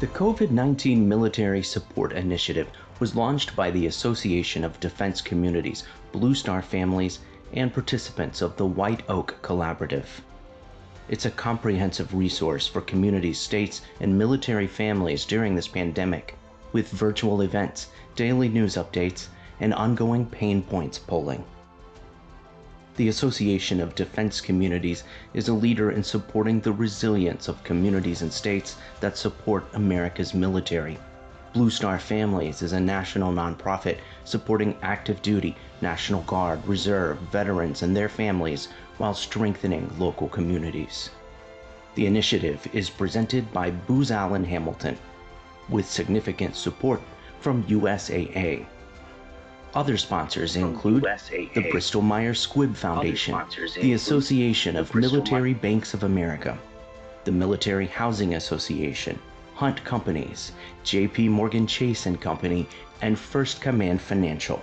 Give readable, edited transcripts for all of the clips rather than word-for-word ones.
The COVID-19 Military Support Initiative was launched by the Association of Defense Communities, Blue Star Families, and participants of the White Oak Collaborative. It's a comprehensive resource for communities, states, and military families during this pandemic, with virtual events, daily news updates, and ongoing pain points polling. The Association of Defense Communities is a leader in supporting the resilience of communities and states that support America's military. Blue Star Families is a national nonprofit supporting active duty, National Guard, Reserve, veterans, and their families while strengthening local communities. The initiative is presented by Booz Allen Hamilton, with significant support from USAA. Other sponsors include the Bristol-Myers Squibb Foundation, the Association of Military Banks of America, the Military Housing Association, Hunt Companies, JP Morgan Chase & Company, and First Command Financial.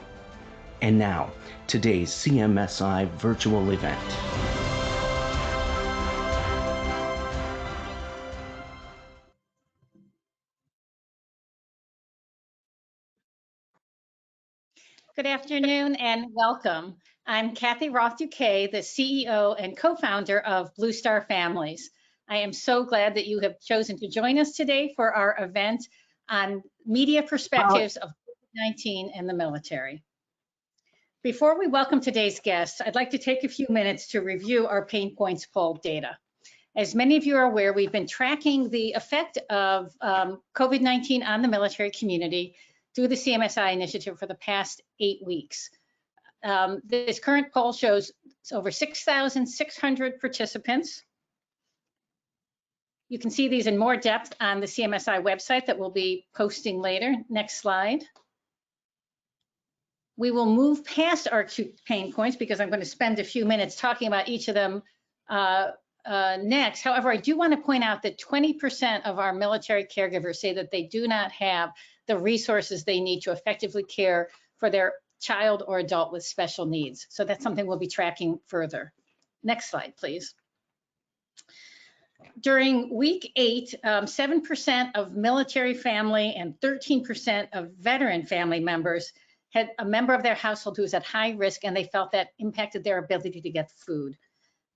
And now, today's CMSI virtual event. Good afternoon and welcome. I'm Kathy Roth-Duquet, the CEO and co-founder of Blue Star Families. I am so glad that you have chosen to join us today for our event on media perspectives of COVID-19 and the military. Before we welcome today's guests, I'd like to take a few minutes to review our pain points poll data. As many of you are aware, we've been tracking the effect of COVID-19 on the military community through the CMSI initiative for the past 8 weeks. This current poll shows over 6,600 participants. You can see these in more depth on the CMSI website that we'll be posting later. Next slide. We will move past our pain points because I'm going to spend a few minutes talking about each of them next. However, I do want to point out that 20% of our military caregivers say that they do not have the resources they need to effectively care for their child or adult with special needs. So that's something we'll be tracking further. Next slide, please. During week 8, 7% of military family and 13% of veteran family members had a member of their household who was at high risk, and they felt that impacted their ability to get food.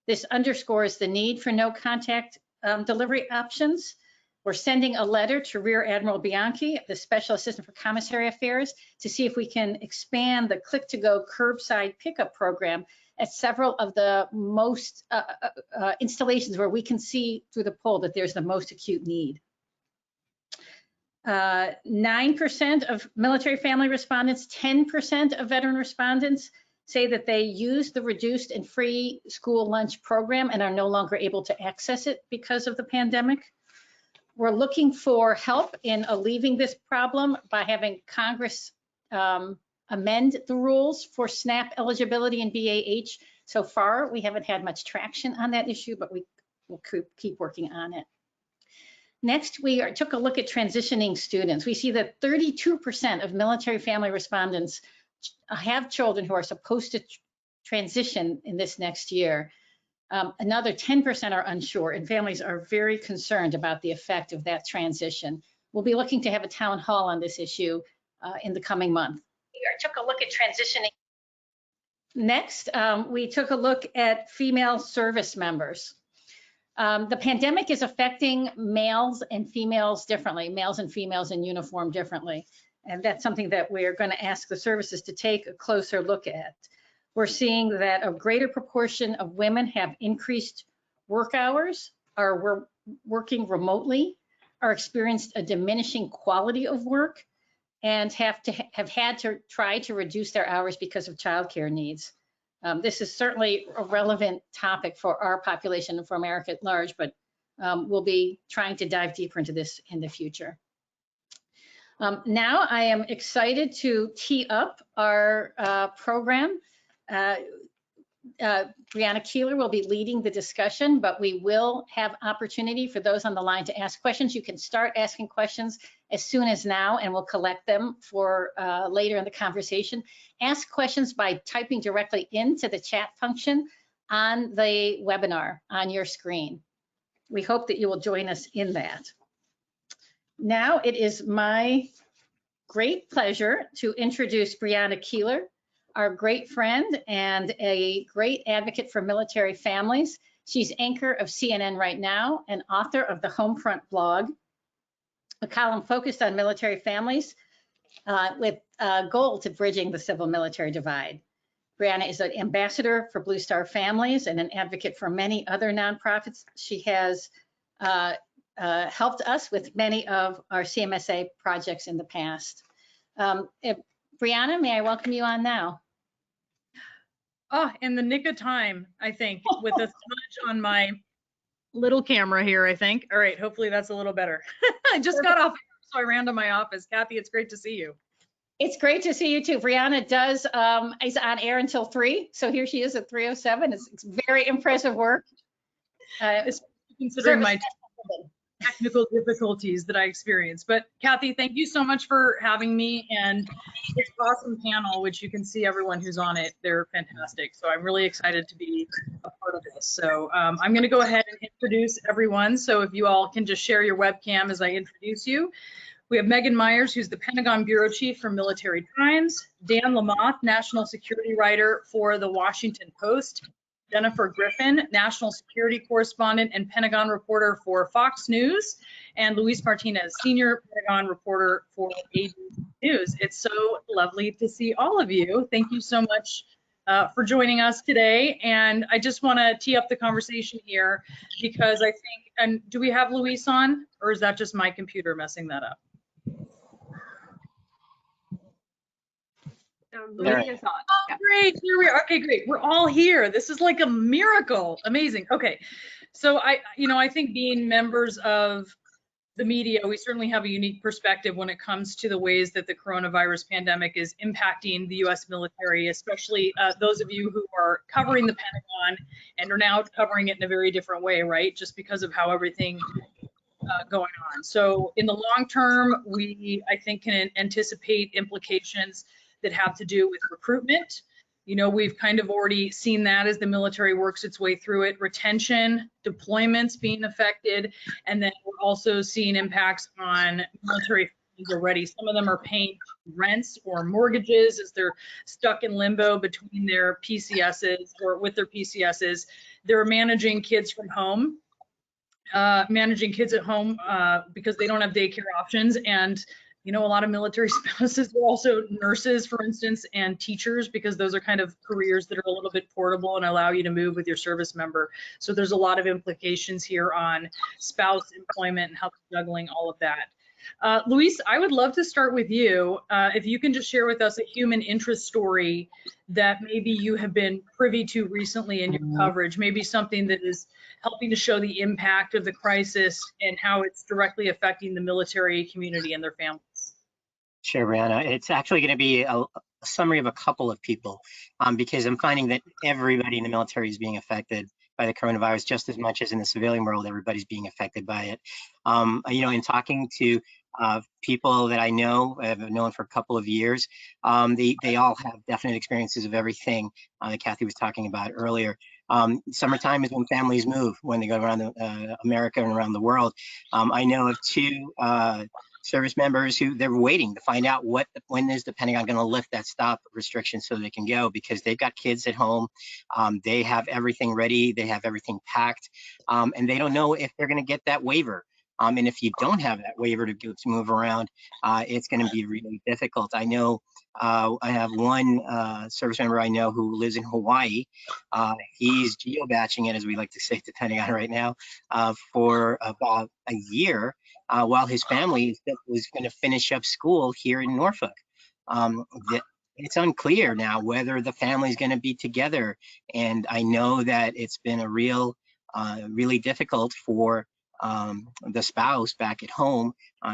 This underscores the need for no contact delivery options. We're sending a letter to Rear Admiral Bianchi, the Special Assistant for Commissary Affairs, to see if we can expand the click-to-go curbside pickup program at several of the most installations where we can see through the poll that there's the most acute need. 9% of military family respondents, 10% of veteran respondents say that they use the reduced and free school lunch program and are no longer able to access it because of the pandemic. We're looking for help in alleviating this problem by having Congress amend the rules for SNAP eligibility in BAH. So far, we haven't had much traction on that issue, but we will keep working on it. Next, we took a look at transitioning students. We see that 32% of military family respondents have children who are supposed to transition in this next year. Another 10% are unsure, and families are very concerned about the effect of that transition. We'll be looking to have a town hall on this issue in the coming month. We took a look at transitioning. Next, we took a look at female service members. The pandemic is affecting males and females differently, males and females in uniform differently. And that's something that we're going to ask the services to take a closer look at. We're seeing that a greater proportion of women have increased work hours, are working remotely, are experienced a diminishing quality of work, and have had to try to reduce their hours because of childcare needs. This is certainly a relevant topic for our population and for America at large, but we'll be trying to dive deeper into this in the future. Now I am excited to tee up our program. Brianna Keeler will be leading the discussion, but we will have opportunity for those on the line to ask questions. You can start asking questions as soon as now, and we'll collect them for later in the conversation. Ask questions by typing directly into the chat function on the webinar on your screen. We hope that you will join us in that. Now it is my great pleasure to introduce Brianna Keeler, our great friend and a great advocate for military families. She's anchor of CNN Right Now and author of the Homefront blog, a column focused on military families with a goal to bridging the civil-military divide. Brianna is an ambassador for Blue Star Families and an advocate for many other nonprofits. She has helped us with many of our CMSI projects in the past. Brianna, may I welcome you on now? Oh, in the nick of time, I think, with a smudge on my little camera here, I think. All right, hopefully that's a little better. I just got off, so I ran to my office. Kathy, it's great to see you. It's great to see you too. Brianna is on air until 3, so here she is at 3:07. It's very impressive work. Considering my technical difficulties that I experienced. But Kathy, thank you so much for having me and this awesome panel, which you can see everyone who's on it. They're fantastic. So I'm really excited to be a part of this. So I'm going to go ahead and introduce everyone. So if you all can just share your webcam as I introduce you. We have Megan Myers, who's the Pentagon Bureau Chief for Military Times, Dan Lamothe, National Security Writer for the Washington Post, Jennifer Griffin, National Security Correspondent and Pentagon Reporter for Fox News, and Luis Martinez, Senior Pentagon Reporter for ABC News. It's so lovely to see all of you. Thank you so much for joining us today. And I just want to tee up the conversation here because I think, and do we have Luis on, or is that just my computer messing that up? Luis is on. Oh, great, here we are. Okay, great. We're all here. This is like a miracle. Amazing. Okay, so I think being members of the media, we certainly have a unique perspective when it comes to the ways that the coronavirus pandemic is impacting the U.S. military, especially those of you who are covering the Pentagon and are now covering it in a very different way, right? Just because of how everything going on. So in the long term, we, I think, can anticipate implications that have to do with recruitment. You know, we've kind of already seen that as the military works its way through it, retention, deployments being affected, and then we're also seeing impacts on military families already. Some of them are paying rents or mortgages as they're stuck in limbo between their PCSs or with their PCSs. They're managing kids from home, managing kids at home because they don't have daycare options. And you know, a lot of military spouses are also nurses, for instance, and teachers, because those are kind of careers that are a little bit portable and allow you to move with your service member. So there's a lot of implications here on spouse employment and how they're juggling all of that. Luis, I would love to start with you. If you can just share with us a human interest story that maybe you have been privy to recently in your coverage, maybe something that is helping to show the impact of the crisis and how it's directly affecting the military community and their families. Sure, Brianna. It's actually going to be a summary of a couple of people because I'm finding that everybody in the military is being affected by the coronavirus just as much as in the civilian world, everybody's being affected by it. You know, in talking to people that I know, have known for a couple of years, they all have definite experiences of everything that Kathy was talking about earlier. Summertime is when families move, when they go around America and around the world. I know of two service members who they're waiting to find out when is the Pentagon going to lift that stop restriction so they can go, because they've got kids at home. They have everything ready. They have everything packed, and they don't know if they're going to get that waiver. And if you don't have that waiver to move around, it's going to be really difficult. I know I have one service member I know who lives in Hawaii. He's geobaching it, as we like to say, at the Pentagon right now, for about a year while his family was going to finish up school here in Norfolk. It's unclear now whether the family is going to be together. And I know that it's been a really difficult for the spouse back at home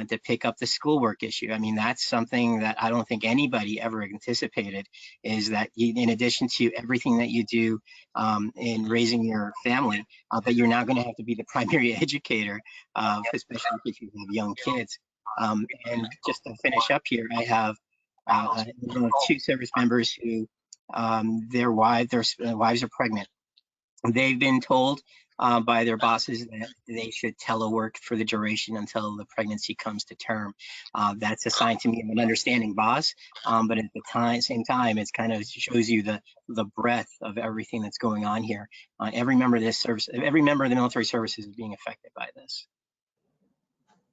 to pick up the schoolwork issue. I mean, that's something that I don't think anybody ever anticipated, is that in addition to everything that you do in raising your family, that you're now going to have to be the primary educator, especially if you have young kids. And just to finish up here, I have two service members who their wives are pregnant. They've been told by their bosses that they should telework for the duration until the pregnancy comes to term. That's a sign to me of an understanding boss, but at the same time, it's kind of shows you the breadth of everything that's going on here. Every member of this service, every member of the military services is being affected by this.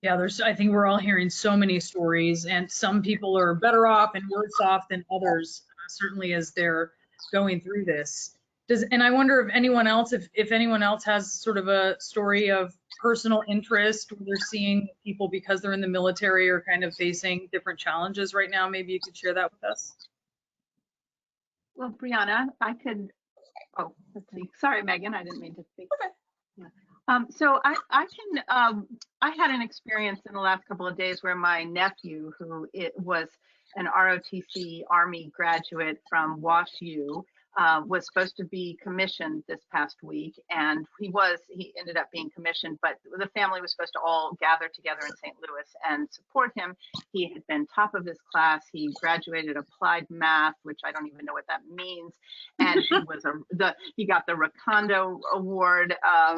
Yeah, I think we're all hearing so many stories, and some people are better off and worse off than others, certainly as they're going through this. And I wonder if anyone else, if anyone else has sort of a story of personal interest where they're seeing people because they're in the military or kind of facing different challenges right now. Maybe you could share that with us. Well, Brianna, I could, oh, let's see. Sorry, Megan, I didn't mean to speak. Okay. Yeah. So I had an experience in the last couple of days where my nephew, who was an ROTC Army graduate from WashU, was supposed to be commissioned this past week, and he ended up being commissioned, but the family was supposed to all gather together in St. Louis and support him. He had been top of his class. He graduated applied math, which I don't even know what that means, and he was he got the Recondo Award at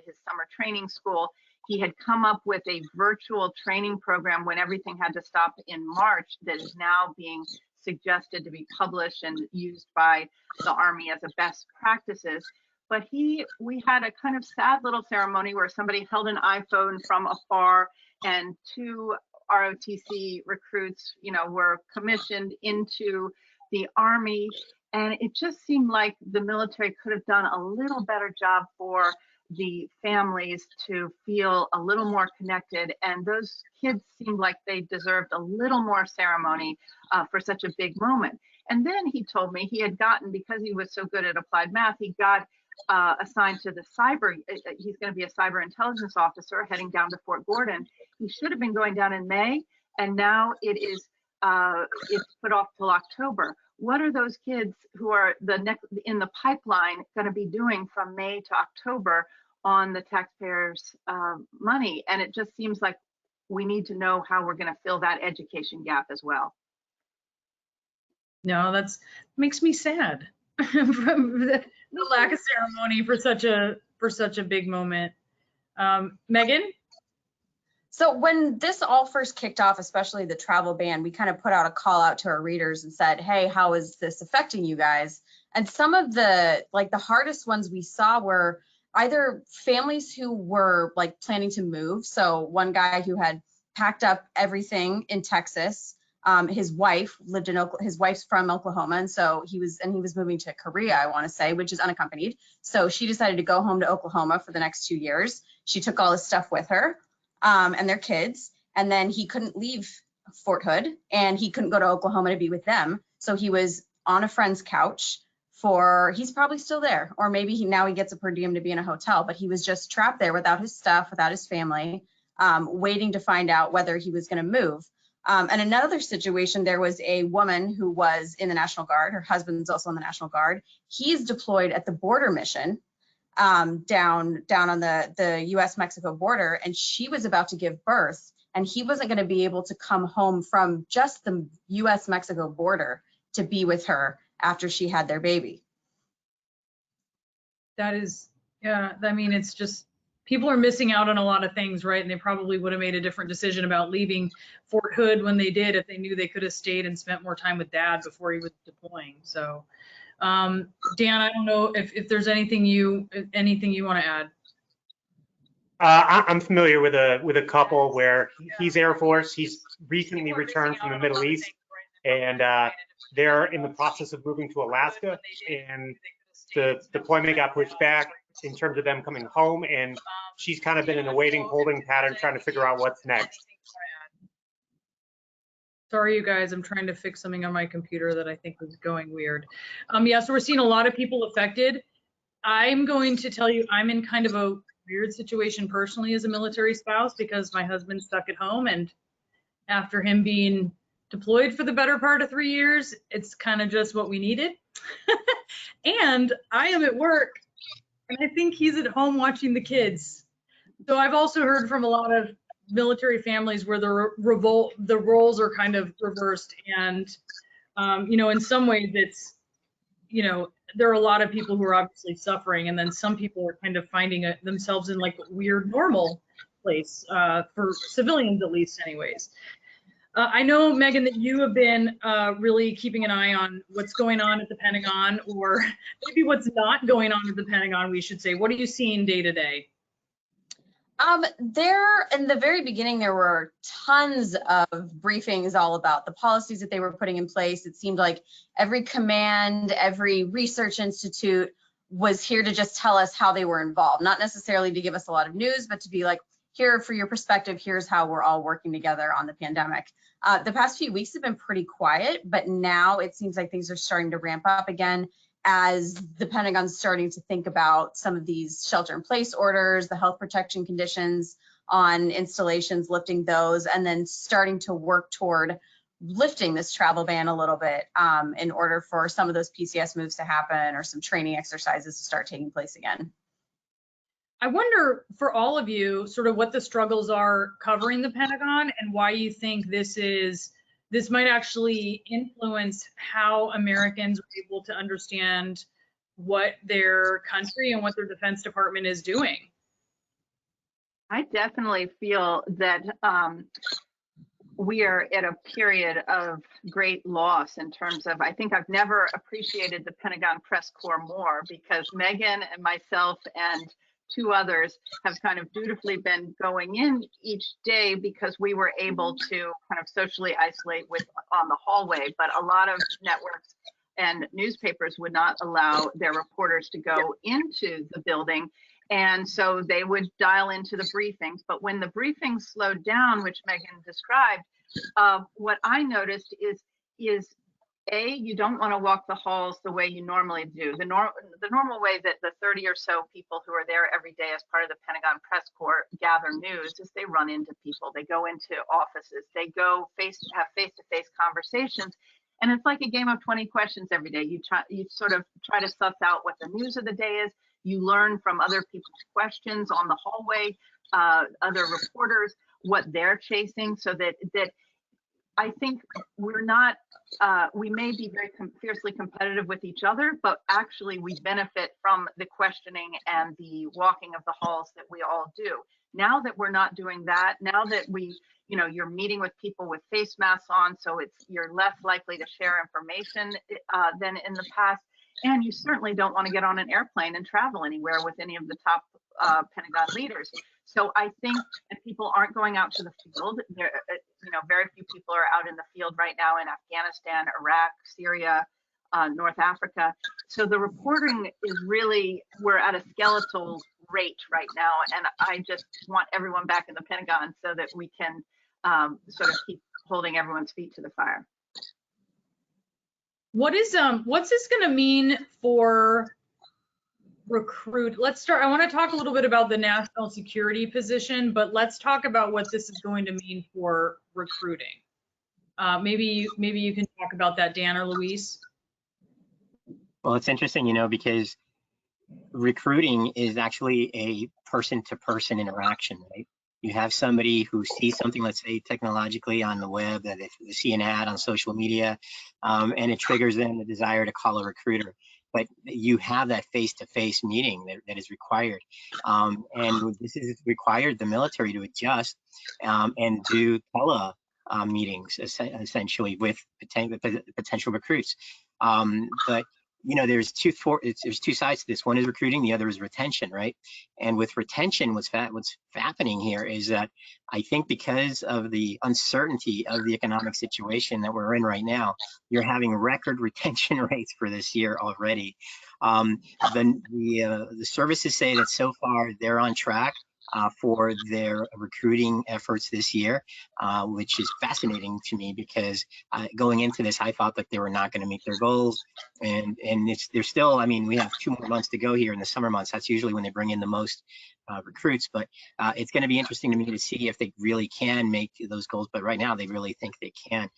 his summer training school. He had come up with a virtual training program when everything had to stop in March that is now being suggested to be published and used by the Army as a best practices. But we had a kind of sad little ceremony where somebody held an iPhone from afar, and 2 ROTC recruits, were commissioned into the Army. And it just seemed like the military could have done a little better job for the families to feel a little more connected, and those kids seemed like they deserved a little more ceremony for such a big moment. And then he told me he had gotten, because he was so good at applied math, he got assigned to the cyber. He's going to be a cyber intelligence officer heading down to Fort Gordon. He should have been going down in May, and now it's put off till October. What are those kids who are in the pipeline going to be doing from May to October on the taxpayers' money? And it just seems like we need to know how we're going to fill that education gap as well. No, that makes me sad. From the lack of ceremony for such a big moment. Megan? So when this all first kicked off, especially the travel ban, we kind of put out a call out to our readers and said, hey, how is this affecting you guys? And some of the hardest ones we saw were either families who were planning to move. So one guy who had packed up everything in Texas. His wife lived in his wife's from Oklahoma, and so he was moving to Korea, I want to say, which is unaccompanied. So she decided to go home to Oklahoma for the next 2 years. She took all his stuff with her. And their kids, and then he couldn't leave Fort Hood, and he couldn't go to Oklahoma to be with them. So he was on a friend's couch he's probably still there, or maybe now he gets a per diem to be in a hotel, but he was just trapped there without his stuff, without his family, waiting to find out whether he was going to move. And another situation, there was a woman who was in the National Guard. Her husband's also in the National Guard. He's deployed at the border mission down on the US-Mexico border, and she was about to give birth, and he wasn't going to be able to come home from just the US-Mexico border to be with her after she had their baby. That is, yeah, I mean, it's just, people are missing out on a lot of things, right? And they probably would have made a different decision about leaving Fort Hood when they did if they knew they could have stayed and spent more time with dad before he was deploying. So Dan, I don't know if there's anything you want to add. I'm familiar with a couple where he's Air Force. He's recently returned from the Middle East, and they're in the process of moving to Alaska, and the deployment got pushed back in terms of them coming home, and she's kind of been in a waiting, holding pattern, trying to figure out what's next. Sorry, you guys, I'm trying to fix something on my computer that I think was going weird. Yeah, so we're seeing a lot of people affected. I'm going to tell you, I'm in kind of a weird situation personally as a military spouse because my husband's stuck at home, and after him being deployed for the better part of 3 years, it's kind of just what we needed. And I am at work, and I think he's at home watching the kids. So I've also heard from a lot of military families where the roles are kind of reversed, and in some ways it's you know, there are a lot of people who are obviously suffering, and then some people are kind of finding themselves in like a weird normal place, for civilians at least anyways. I know, Megan, that you have been really keeping an eye on what's going on at the Pentagon, or maybe what's not going on at the Pentagon, we should say. What are you seeing day to day? There, in the very beginning, there were tons of briefings all about the policies that they were putting in place. It seemed like every command, every research institute was here to just tell us how they were involved, not necessarily to give us a lot of news, but to be like, here for your perspective, here's how we're all working together on the pandemic. The past few weeks have been pretty quiet, but now it seems like things are starting to ramp up again as the Pentagon's starting to think about some of these shelter-in-place orders, the health protection conditions on installations, lifting those, and then starting to work toward lifting this travel ban a little bit in order for some of those PCS moves to happen or some training exercises to start taking place again. I wonder, for all of you, sort of what the struggles are covering the Pentagon and why you think this might actually influence how Americans are able to understand what their country and what their Defense Department is doing. I definitely feel that we are at a period of great loss in terms of, I think I've never appreciated the Pentagon Press Corps more, because Megan and myself and two others have kind of dutifully been going in each day because we were able to kind of socially isolate on the hallway, but a lot of networks and newspapers would not allow their reporters to go into the building. And so they would dial into the briefings. But when the briefings slowed down, which Megan described, what I noticed is you don't want to walk the halls the way you normally do. The normal way that the 30 or so people who are there every day as part of the Pentagon Press Corps gather news is they run into people, they go into offices, they go have face-to-face conversations. And it's like a game of 20 questions every day. You sort of try to suss out what the news of the day is. You learn from other people's questions on the hallway, other reporters, what they're chasing, so that I think we're not, we may be very fiercely competitive with each other, but actually we benefit from the questioning and the walking of the halls that we all do. Now that we're not doing that, now that you're meeting with people with face masks on, so you're less likely to share information than in the past. And you certainly don't want to get on an airplane and travel anywhere with any of the top Pentagon leaders. So I think that people aren't going out to the field. Very few people are out in the field right now in Afghanistan, Iraq, Syria, North Africa. So the reporting is really, we're at a skeletal rate right now. And I just want everyone back in the Pentagon so that we can sort of keep holding everyone's feet to the fire. What's this going to mean for recruit? Let's start. I want to talk a little bit about the national security position, but let's talk about what this is going to mean for recruiting. Maybe you can talk about that, Dan or Luis. Well, it's interesting, because recruiting is actually a person-to-person interaction, right? You have somebody who sees something, let's say technologically on the web, that they see an ad on social media, and it triggers them the desire to call a recruiter. But you have that face-to-face meeting that is required. And this is required the military to adjust and do tele meetings, essentially, with potential recruits. But there's two sides to this. One is recruiting, the other is retention, right? And with retention, what's happening here is that I think because of the uncertainty of the economic situation that we're in right now, you're having record retention rates for this year already. The services say that so far they're on track for their recruiting efforts this year, which is fascinating to me, because going into this, I thought that they were not going to meet their goals. And they're still, we have 2 more months to go here in the summer months. That's usually when they bring in the most recruits, but it's going to be interesting to me to see if they really can make those goals. But right now they really think they can.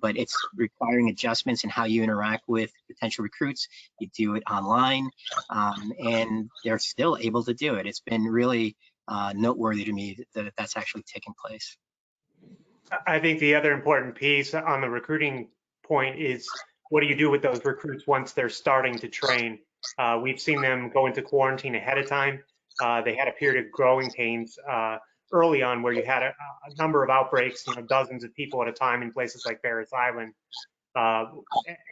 But it's requiring adjustments in how you interact with potential recruits. You do it online, and they're still able to do it. It's been really noteworthy to me that that's actually taking place. I think the other important piece on the recruiting point is what do you do with those recruits once they're starting to train? We've seen them go into quarantine ahead of time. They had a period of growing pains early on where you had a number of outbreaks, dozens of people at a time in places like Parris Island. And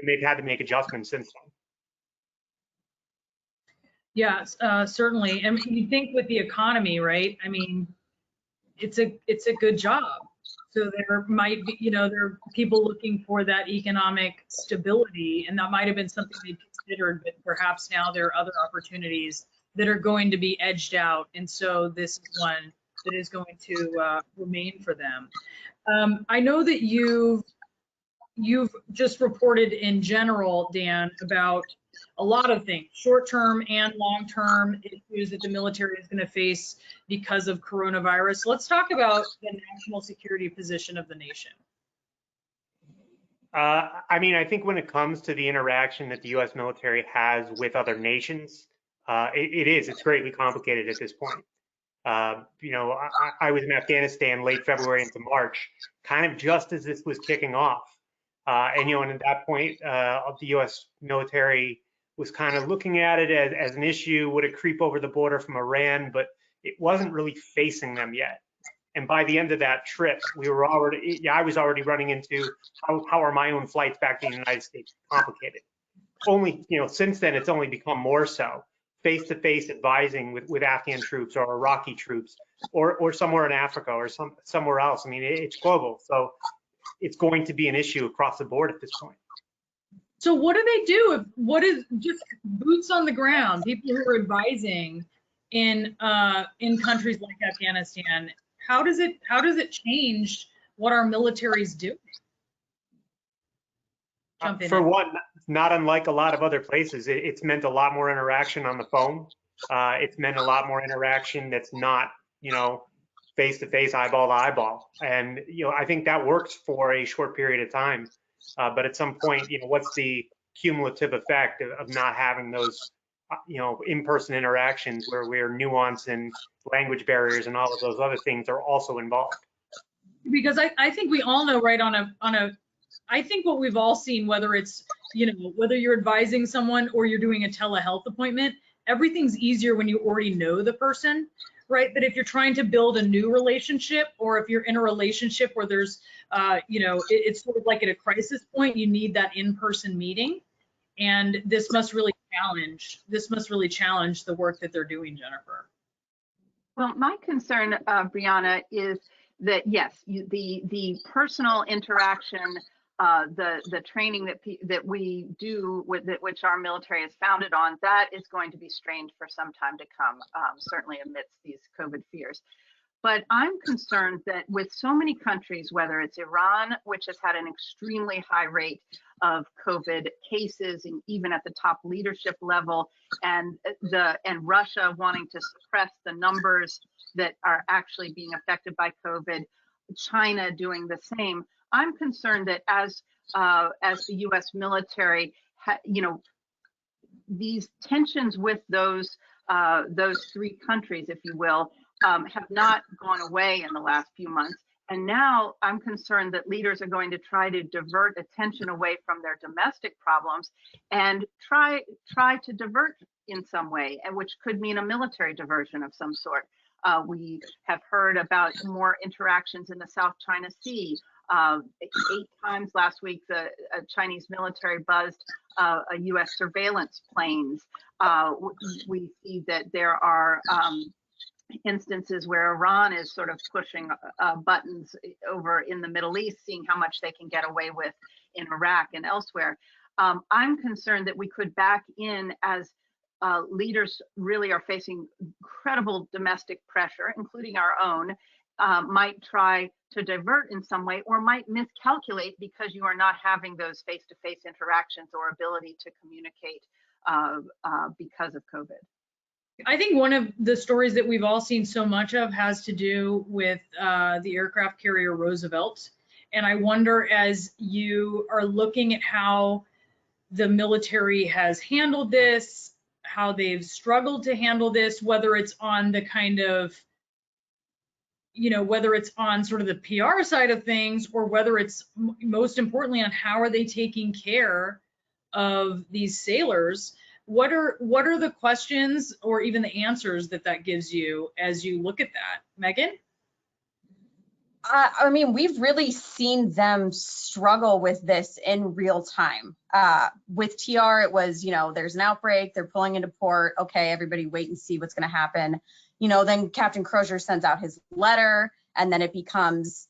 they've had to make adjustments since then. Yes, certainly. I mean, you think with the economy, right? I mean, it's a good job. So there might be, there are people looking for that economic stability, and that might have been something they considered, but perhaps now there are other opportunities that are going to be edged out. And so this is one that is going to remain for them. I know that you've just reported in general, Dan, about a lot of things, short-term and long-term issues that the military is going to face because of coronavirus. Let's talk about the national security position of the nation. I mean, I think when it comes to the interaction that the U.S. military has with other nations, it's greatly complicated at this point. I was in Afghanistan late February into March, kind of just as this was kicking off. And at that point, the U.S. military was kind of looking at it as an issue. Would it creep over the border from Iran? But it wasn't really facing them yet. And by the end of that trip, I was already running into how are my own flights back to the United States complicated. Only, since then, it's only become more so. Face-to-face advising with Afghan troops or Iraqi troops or somewhere in Africa or somewhere else. I mean, it's global. So it's going to be an issue across the board at this point. So what do they do? What is just boots on the ground, people who are advising in countries like Afghanistan? How does it change what our military is doing? For one, not unlike a lot of other places, it's meant a lot more interaction on the phone. It's meant a lot more interaction that's not, face-to-face, eyeball to eyeball. And, I think that works for a short period of time. But at some point, what's the cumulative effect of not having those, in-person interactions where nuance and language barriers and all of those other things are also involved? Because I think we all know, right, I think what we've all seen, whether it's, whether you're advising someone or you're doing a telehealth appointment, everything's easier when you already know the person, right? But if you're trying to build a new relationship, or if you're in a relationship where there's, it's sort of like at a crisis point, you need that in-person meeting. And this must really challenge the work that they're doing, Jennifer. Well, my concern, Brianna, is that yes, the personal interaction, the training that we do which our military is founded on, that is going to be strained for some time to come, certainly amidst these COVID fears. But I'm concerned that with so many countries, whether it's Iran, which has had an extremely high rate of COVID cases, and even at the top leadership level, and Russia wanting to suppress the numbers that are actually being affected by COVID, China doing the same. I'm concerned that as the U.S. military, these tensions with those three countries, if you will, have not gone away in the last few months. And now I'm concerned that leaders are going to try to divert attention away from their domestic problems and try to divert in some way, and which could mean a military diversion of some sort. We have heard about more interactions in the South China Sea. 8 times last week, the Chinese military buzzed U.S. surveillance planes. We see that there are instances where Iran is sort of pushing buttons over in the Middle East, seeing how much they can get away with in Iraq and elsewhere. I'm concerned that we could back in as leaders really are facing incredible domestic pressure, including our own, might try to divert in some way, or might miscalculate because you are not having those face-to-face interactions or ability to communicate because of COVID. I think one of the stories that we've all seen so much of has to do with the aircraft carrier Roosevelt. And I wonder, as you are looking at how the military has handled this, how they've struggled to handle this, whether it's on the kind of, whether it's on sort of the PR side of things, or whether it's most importantly on how are they taking care of these sailors, what are the questions or even the answers that gives you as you look at that? Megan? I mean, we've really seen them struggle with this in real time. With TR, it was, there's an outbreak, they're pulling into port. Okay, everybody wait and see what's going to happen. Then Captain Crozier sends out his letter, and then it becomes,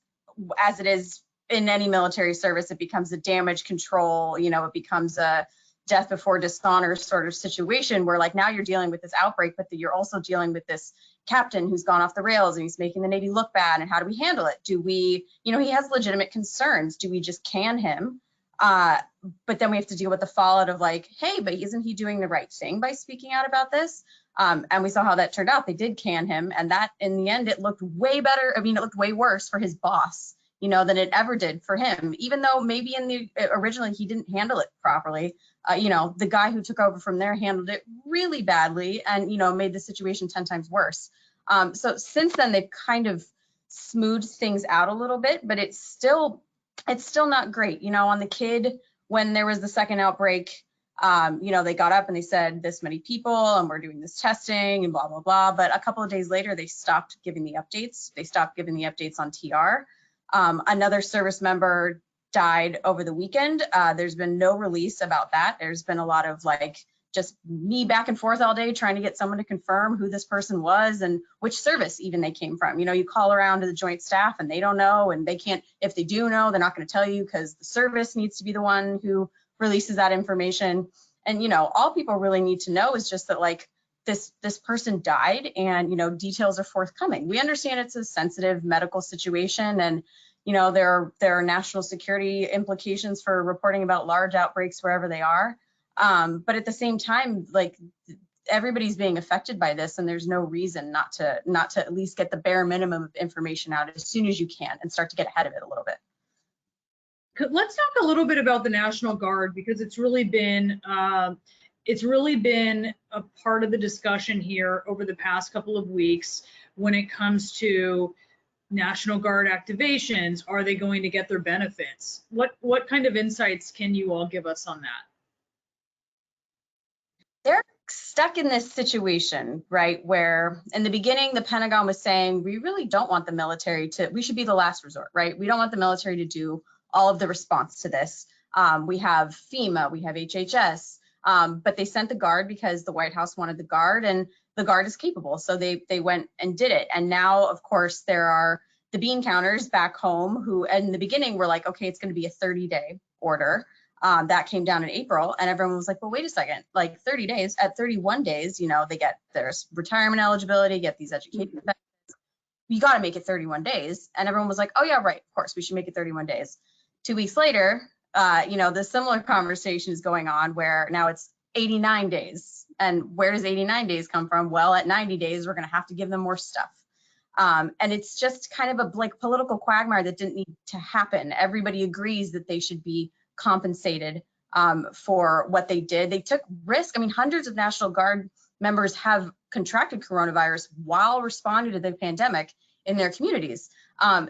as it is in any military service, it becomes a damage control, it becomes a death before dishonor sort of situation where like now you're dealing with this outbreak, but you're also dealing with this captain who's gone off the rails and he's making the Navy look bad. And how do we handle it? Do we, he has legitimate concerns. Do we just can him? But then we have to deal with the fallout of like, hey, but isn't he doing the right thing by speaking out about this? And we saw how that turned out. They did can him, and that in the end, it looked way better. I mean, it looked way worse for his boss, than it ever did for him, even though maybe originally he didn't handle it properly. The guy who took over from there handled it really badly and, made the situation 10 times worse. So since then, they've kind of smoothed things out a little bit, but it's still not great. On the Kid, when there was the second outbreak, they got up and they said this many people and we're doing this testing and blah, blah, blah. But a couple of days later, they stopped giving the updates. They stopped giving the updates on TR. Another service member died over the weekend. There's been no release about that. There's been a lot of just me back and forth all day trying to get someone to confirm who this person was and which service even they came from. You call around to the Joint Staff and they don't know, and they can't, if they do know, they're not going to tell you because the service needs to be the one who releases that information. And, all people really need to know is just that this person died and, details are forthcoming. We understand it's a sensitive medical situation and, there are national security implications for reporting about large outbreaks wherever they are. But at the same time, everybody's being affected by this, and there's no reason not to at least get the bare minimum of information out as soon as you can and start to get ahead of it a little bit. Let's talk a little bit about the National Guard, because it's really been a part of the discussion here over the past couple of weeks when it comes to National Guard activations. Are they going to get their benefits? What kind of insights can you all give us on that? They're stuck in this situation, right, where in the beginning, the Pentagon was saying, we really don't want the military we should be the last resort, right? We don't want the military to do all of the response to this. We have FEMA, we have HHS, but they sent the Guard because the White House wanted the Guard, and the Guard is capable. So they went and did it. And now, of course, there are the bean counters back home who, in the beginning, were like, okay, it's going to be a 30-day order. That came down in April, and everyone was like, well, wait a second, 30 days, at 31 days, they get their retirement eligibility, get these education benefits. You got to make it 31 days. And everyone was like, oh yeah, right, of course, we should make it 31 days. 2 weeks later, the similar conversation is going on where now it's 89 days. And where does 89 days come from? Well, at 90 days, we're going to have to give them more stuff. And it's just kind of a political quagmire that didn't need to happen. Everybody agrees that they should be compensated for what they did. They took risk. I mean, hundreds of National Guard members have contracted coronavirus while responding to the pandemic in their communities.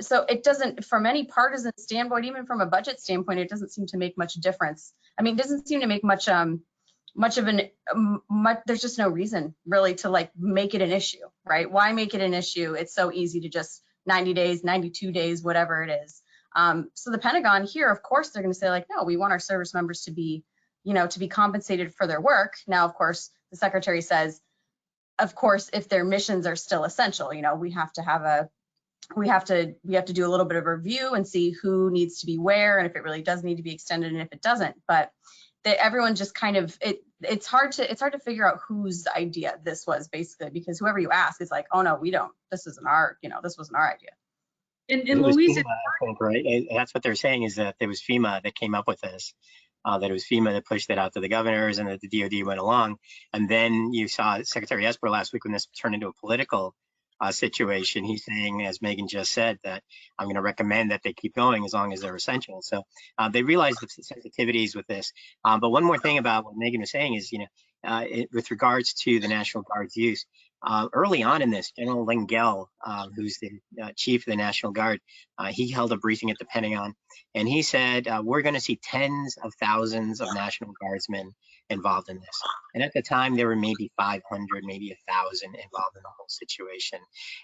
So it doesn't, from any partisan standpoint, even from a budget standpoint, it doesn't seem to make much difference. I mean, it doesn't seem to make much there's just no reason really to make it an issue, right? Why make it an issue? It's so easy to just 90 days, 92 days, whatever it is. So the Pentagon here, of course, they're going to say no, we want our service members to be, to be compensated for their work. Now, of course, the Secretary says, of course, if their missions are still essential, we have to do a little bit of a review and see who needs to be where, and if it really does need to be extended and if it doesn't. But everyone just kind of, it's hard to figure out whose idea this was, basically, because whoever you ask is like, oh no, we don't, this wasn't our idea. And FEMA, Louise, I think, right? And that's what they're saying, is that it was FEMA that came up with this, that it was FEMA that pushed it out to the governors, and that the DOD went along. And then you saw Secretary Esper last week, when this turned into a political situation, he's saying, as Megan just said, that I'm going to recommend that they keep going as long as they're essential. So they realize the sensitivities with this. But one more thing about what Megan was saying is, with regards to the National Guard's use, Early on in this, General Lengel, who's the chief of the National Guard, he held a briefing at the Pentagon, and he said, we're going to see tens of thousands of National Guardsmen involved in this. And at the time, there were maybe 500, maybe 1,000 involved in the whole situation.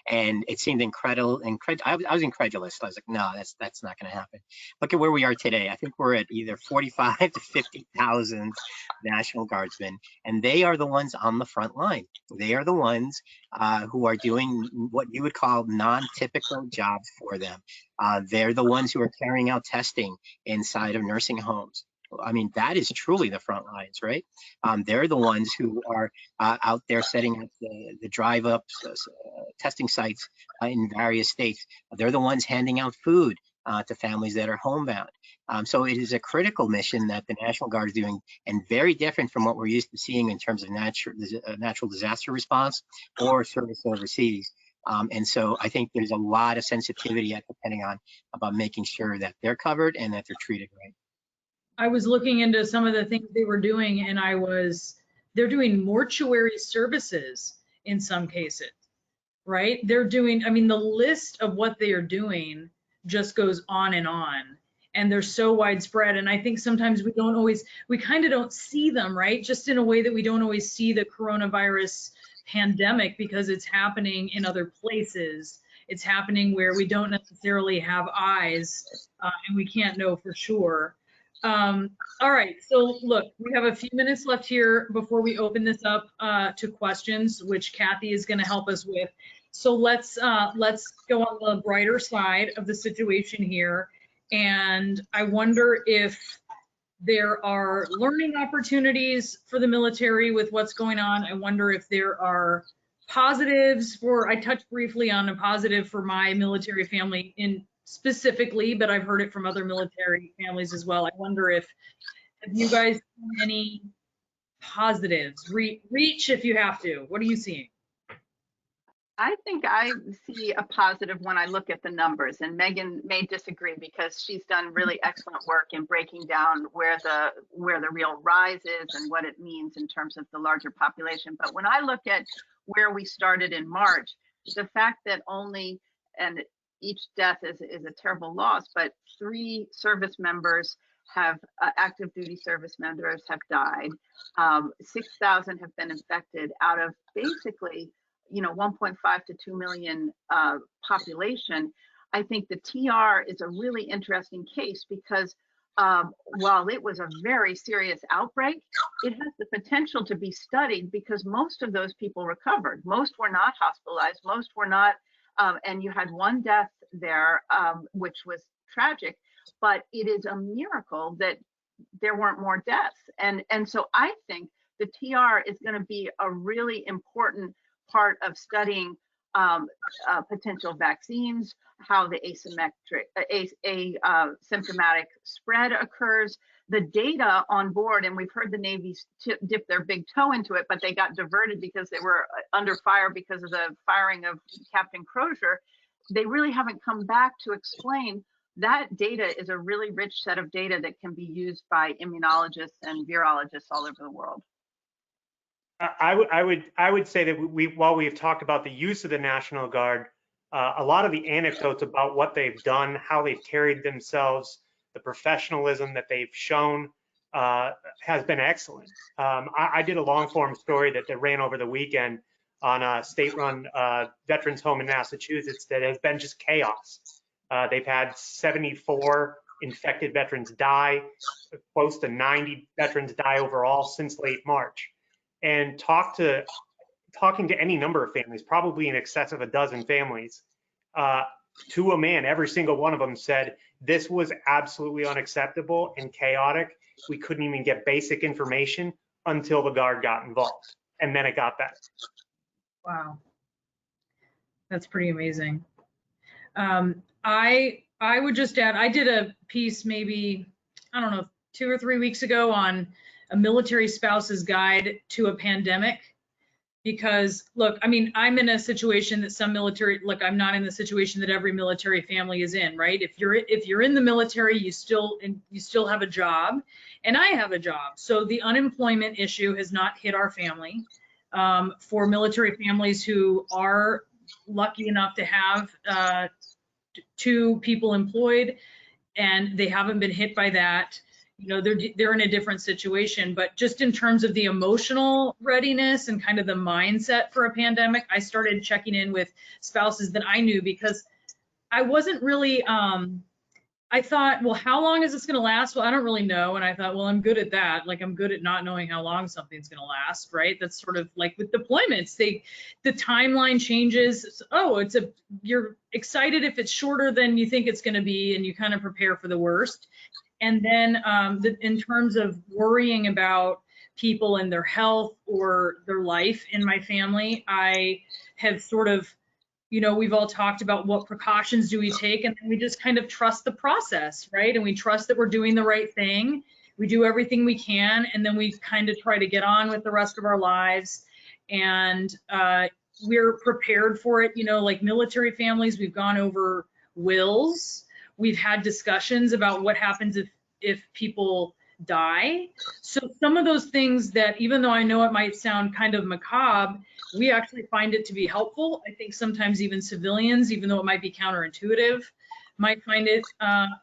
And it seemed incredible. I was incredulous. I was like, no, that's not going to happen. Look at where we are today. I think we're at either 45 to 50,000 National Guardsmen, and they are the ones on the front line. They are the ones who are doing what you would call non-typical jobs for them. They're the ones who are carrying out testing inside of nursing homes. I mean, that is truly the front lines, right? They're the ones who are out there setting up the drive-up testing sites in various states. They're the ones handing out food to families that are homebound. So it is a critical mission that the National Guard is doing, and very different from what we're used to seeing in terms of natural disaster response or service overseas. And so I think there's a lot of sensitivity at the Pentagon about making sure that they're covered and that they're treated right. I was looking into some of the things they were doing, and they're doing mortuary services in some cases, right? They're doing, I mean, the list of what they are doing just goes on, and they're so widespread. And I think sometimes we kind of don't see them, right? Just in a way that we don't always see the coronavirus pandemic, because it's happening in other places. It's happening where we don't necessarily have eyes, and we can't know for sure. All right, so look, we have a few minutes left here before we open this up to questions, which Kathy is going to help us with. So let's go on the brighter side of the situation here. And I wonder if there are learning opportunities for the military with what's going on. I wonder if there are positives I touched briefly on a positive for my military family specifically, but I've heard it from other military families as well. I wonder have you guys seen any positives? Reach if you have to. What are you seeing? I think I see a positive when I look at the numbers, and Megan may disagree because she's done really excellent work in breaking down where the real rise is and what it means in terms of the larger population. But when I look at where we started in March, the fact that and each death is a terrible loss, but 3 service members have active duty service members have died. 6,000 have been infected out of basically 1.5 to 2 million population. I think the TR is a really interesting case because while it was a very serious outbreak, it has the potential to be studied because most of those people recovered. Most were not hospitalized. Most were not, and you had 1 death there, which was tragic, but it is a miracle that there weren't more deaths. And so I think the TR is going to be a really important part of studying potential vaccines, how the asymptomatic spread occurs, the data on board, and we've heard the Navy dip their big toe into it, but they got diverted because they were under fire because of the firing of Captain Crozier. They really haven't come back to explain that data is a really rich set of data that can be used by immunologists and virologists all over the world. I would say that while we've talked about the use of the National Guard, a lot of the anecdotes about what they've done, how they've carried themselves, the professionalism that they've shown has been excellent. I did a long form story that ran over the weekend on a state-run veterans home in Massachusetts that has been just chaos. They've had 74 infected veterans die, close to 90 veterans die overall since late March. And talking to any number of families, probably in excess of a dozen families, to a man, every single one of them said, this was absolutely unacceptable and chaotic. We couldn't even get basic information until the Guard got involved. And then it got better. Wow. That's pretty amazing. I would just add, I did a piece maybe, I don't know, 2 or 3 weeks ago on a military spouse's guide to a pandemic. Because look, I mean, I'm in a situation that some military, look, I'm not in the situation that every military family is in, right? If you're in the military, you still have a job, and I have a job. So the unemployment issue has not hit our family. for military families who are lucky enough to have 2 people employed and they haven't been hit by that. You know, they're in a different situation, but just in terms of the emotional readiness and kind of the mindset for a pandemic, I started checking in with spouses that I knew because I wasn't really, I thought, well, how long is this going to last? Well, I don't really know. And I thought, well, I'm good at that. Like, I'm good at not knowing how long something's going to last, right? That's sort of like with deployments, the timeline changes. Oh, you're excited if it's shorter than you think it's going to be, and you kind of prepare for the worst. And then in terms of worrying about people and their health or their life in my family, I have sort of, you know, we've all talked about what precautions do we take, and then we just kind of trust the process, right? And we trust that we're doing the right thing. We do everything we can, and then we kind of try to get on with the rest of our lives. And we're prepared for it. You know, like military families, we've gone over wills. We've had discussions about what happens if people die. So some of those things that, even though I know it might sound kind of macabre, we actually find it to be helpful. I think sometimes even civilians, even though it might be counterintuitive, might find it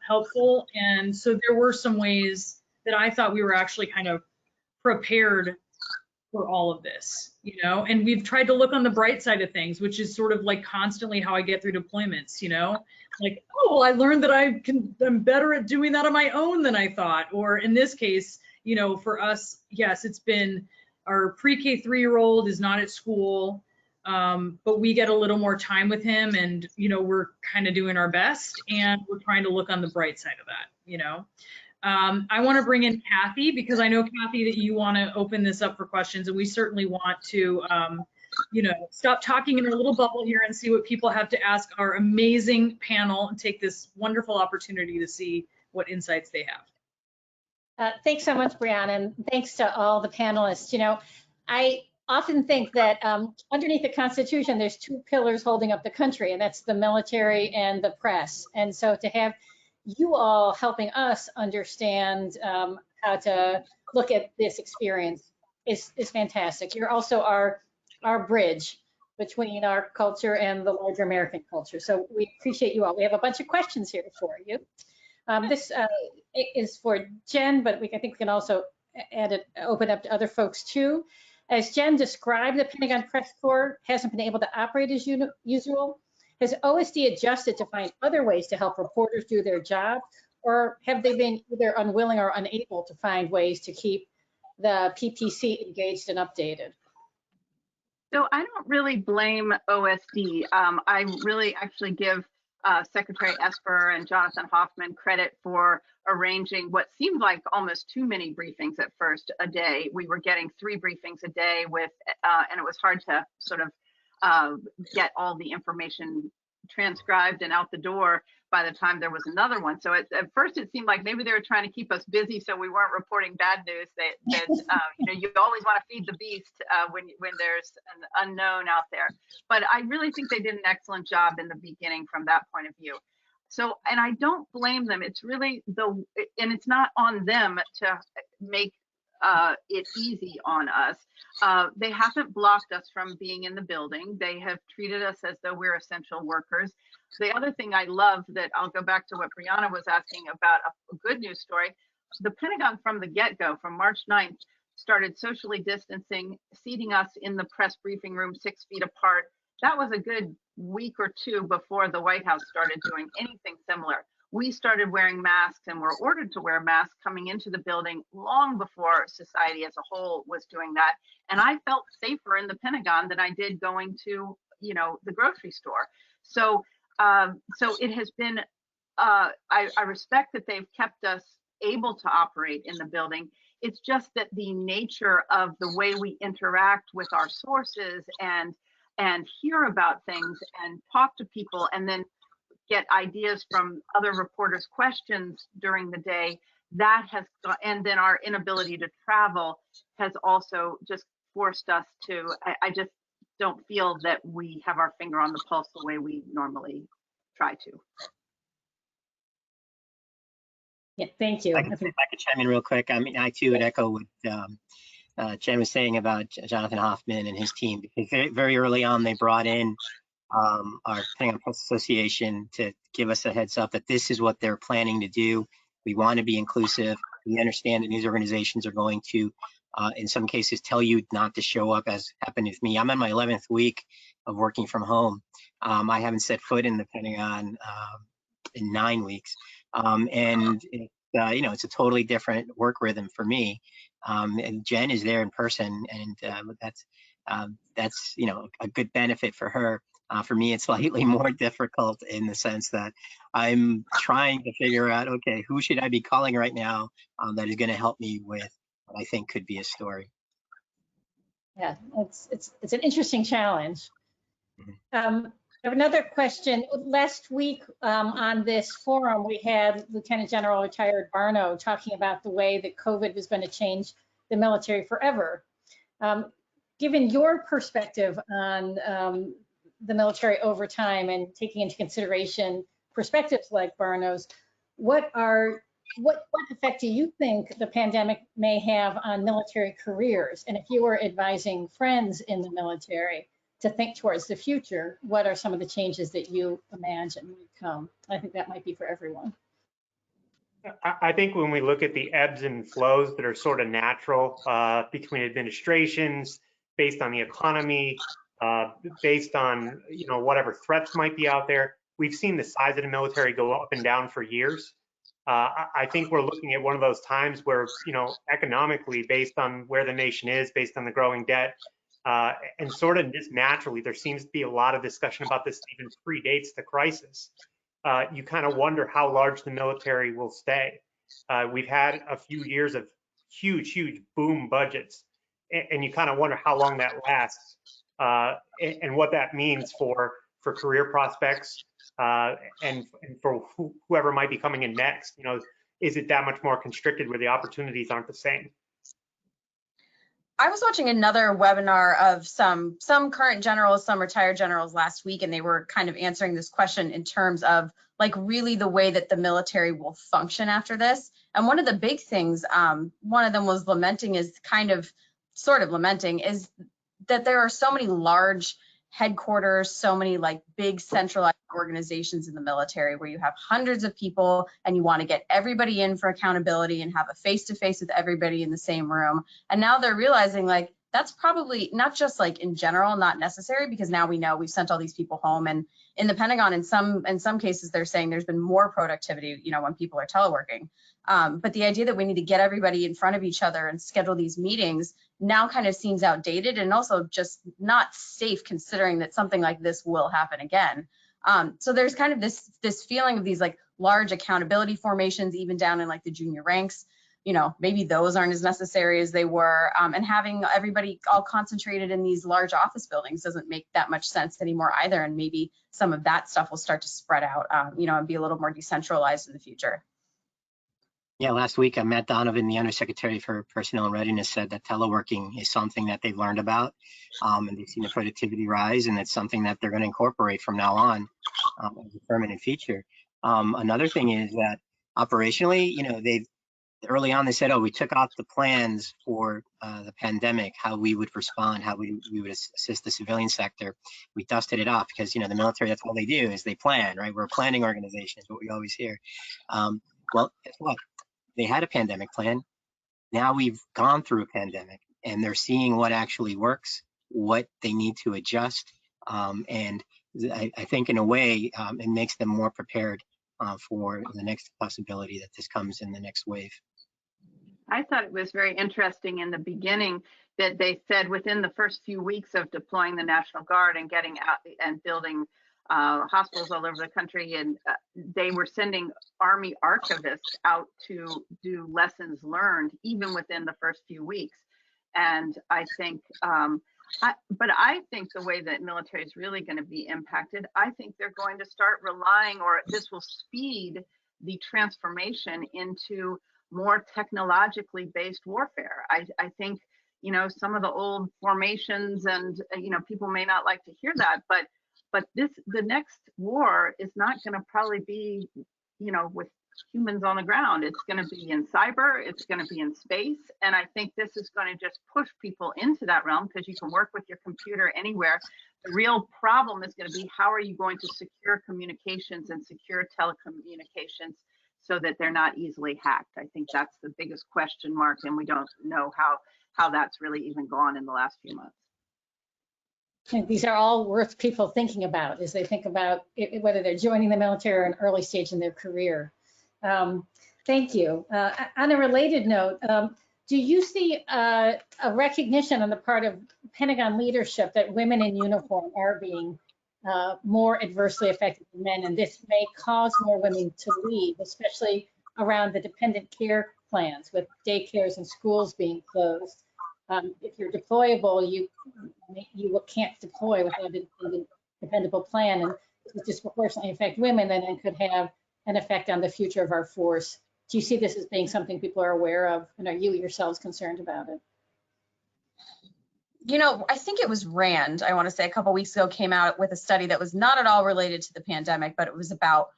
helpful. And so there were some ways that I thought we were actually kind of prepared for all of this, you know, and we've tried to look on the bright side of things, which is sort of like constantly how I get through deployments, you know, like, oh, well, I learned that I'm better at doing that on my own than I thought. Or in this case, you know, for us, yes, it's been our pre-K 3-year-old is not at school, but we get a little more time with him, and, you know, we're kind of doing our best, and we're trying to look on the bright side of that, you know. I want to bring in Kathy, because I know, Kathy, that you want to open this up for questions, and we certainly want to, you know, stop talking in our little bubble here and see what people have to ask our amazing panel, and take this wonderful opportunity to see what insights they have. Thanks so much, Brianna, and thanks to all the panelists. You know, I often think that underneath the Constitution, there's 2 pillars holding up the country, and that's the military and the press. And so to have you all helping us understand how to look at this experience is fantastic. You're also our bridge between our culture and the larger American culture. So we appreciate you all. We have a bunch of questions here for you. This is for Jen, but I think we can also open up to other folks too. As Jen described, the Pentagon Press Corps hasn't been able to operate as usual. Has OSD adjusted to find other ways to help reporters do their job, or have they been either unwilling or unable to find ways to keep the PPC engaged and updated? So I don't really blame OSD. I really actually give Secretary Esper and Jonathan Hoffman credit for arranging what seemed like almost too many briefings at first a day. We were getting 3 briefings a day with, and it was hard to sort of get all the information transcribed and out the door by the time there was another one. So at first it seemed like maybe they were trying to keep us busy so we weren't reporting bad news. That you know, you always want to feed the beast when there's an unknown out there. But I really think they did an excellent job in the beginning from that point of view. So, and I don't blame them. It's really and it's not on them to make it easy on us. They haven't blocked us from being in the building. They have treated us as though we're essential workers. The other thing I love, that I'll go back to what Brianna was asking about, a good news story. The Pentagon from the get-go, from March 9th, started socially distancing, seating us in the press briefing room 6 feet apart. That was a good week or 2 before the White House started doing anything similar. We started wearing masks and were ordered to wear masks coming into the building long before society as a whole was doing that. And I felt safer in the Pentagon than I did going to, you know, the grocery store. So, so it has been, I respect that they've kept us able to operate in the building. It's just that the nature of the way we interact with our sources and hear about things and talk to people and then get ideas from other reporters' questions during the day, that has, and then our inability to travel has also just forced us to, I just don't feel that we have our finger on the pulse the way we normally try to. Yeah, thank you. If I could chime in real quick. I mean, I too would echo what Jen was saying about Jonathan Hoffman and his team, because very early on they brought in our Pentagon Press Association to give us a heads up that this is what they're planning to do. We want to be inclusive. We understand that news organizations are going to, in some cases, tell you not to show up, as happened with me. I'm in my 11th week of working from home. I haven't set foot in the Pentagon in 9 weeks. And it's a totally different work rhythm for me. And Jen is there in person, and that's a good benefit for her. For me, it's slightly more difficult in the sense that I'm trying to figure out, okay, who should I be calling right now that is going to help me with what I think could be a story. Yeah, it's an interesting challenge. Mm-hmm. I have another question. Last week on this forum, we had Lieutenant General retired Barno talking about the way that COVID was going to change the military forever. Given your perspective on the military over time and taking into consideration perspectives like Barno's, what effect do you think the pandemic may have on military careers? And if you were advising friends in the military to think towards the future, what are some of the changes that you imagine would come? I think that might be for everyone. I think when we look at the ebbs and flows that are sort of natural between administrations, based on the economy, based on whatever threats might be out there, we've seen the size of the military go up and down for years. I think we're looking at one of those times where economically, based on where the nation is, based on the growing debt, and sort of just naturally, there seems to be a lot of discussion about this even predates the crisis. You kind of wonder how large the military will stay. We've had a few years of huge boom budgets, and you kind of wonder how long that lasts and what that means for career prospects and for whoever might be coming in next. Is it that much more constricted where the opportunities aren't the same? I was watching another webinar of some current generals, some retired generals last week, and they were kind of answering this question in terms of like really the way that the military will function after this. And one of the big things, one of them was lamenting is that there are so many large headquarters, so many like big centralized organizations in the military where you have hundreds of people and you want to get everybody in for accountability and have a face-to-face with everybody in the same room. And now they're realizing like that's probably not just like in general not necessary, because now we know we've sent all these people home, and in the Pentagon in some cases they're saying there's been more productivity when people are teleworking. But the idea that we need to get everybody in front of each other and schedule these meetings now kind of seems outdated and also just not safe, considering that something like this will happen again. So there's kind of this feeling of these like large accountability formations, even down in like the junior ranks. Maybe those aren't as necessary as they were, and having everybody all concentrated in these large office buildings doesn't make that much sense anymore either. And maybe some of that stuff will start to spread out, and be a little more decentralized in the future. Yeah, last week, Matt Donovan, the Undersecretary for Personnel and Readiness, said that teleworking is something that they've learned about, and they've seen the productivity rise, and it's something that they're going to incorporate from now on as a permanent feature. Another thing is that operationally, they've early on they said, oh, we took off the plans for the pandemic, how we would respond, how we would assist the civilian sector. We dusted it off because the military, that's all they do is they plan, right? We're a planning organization, is what we always hear. Well, guess what? They had a pandemic plan. Now we've gone through a pandemic and they're seeing what actually works, what they need to adjust. And I think in a way, it makes them more prepared for the next possibility that this comes in the next wave. I thought it was very interesting in the beginning that they said within the first few weeks of deploying the National Guard and getting out and building hospitals all over the country, and they were sending Army archivists out to do lessons learned even within the first few weeks. And I think, but I think the way that military is really going to be impacted, I think they're going to start relying, or this will speed the transformation into more technologically based warfare. I think, some of the old formations and, people may not like to hear that, but the next war is not going to probably be, with humans on the ground. It's going to be in cyber, it's going to be in space. And I think this is going to just push people into that realm because you can work with your computer anywhere. The real problem is going to be, how are you going to secure communications and secure telecommunications so that they're not easily hacked? I think that's the biggest question mark, and we don't know how that's really even gone in the last few months. And these are all worth people thinking about as they think about whether they're joining the military or an early stage in their career. Thank you. On a related note, do you see a recognition on the part of Pentagon leadership that women in uniform are being more adversely affected than men, and this may cause more women to leave, especially around the dependent care plans with daycares and schools being closed? If you're deployable, you can't deploy without a dependable plan, and it would disproportionately affect women, and it could have an effect on the future of our force. Do you see this as being something people are aware of, and are you yourselves concerned about it? You know, I think it was RAND, I want to say a couple weeks ago, came out with a study that was not at all related to the pandemic, but it was about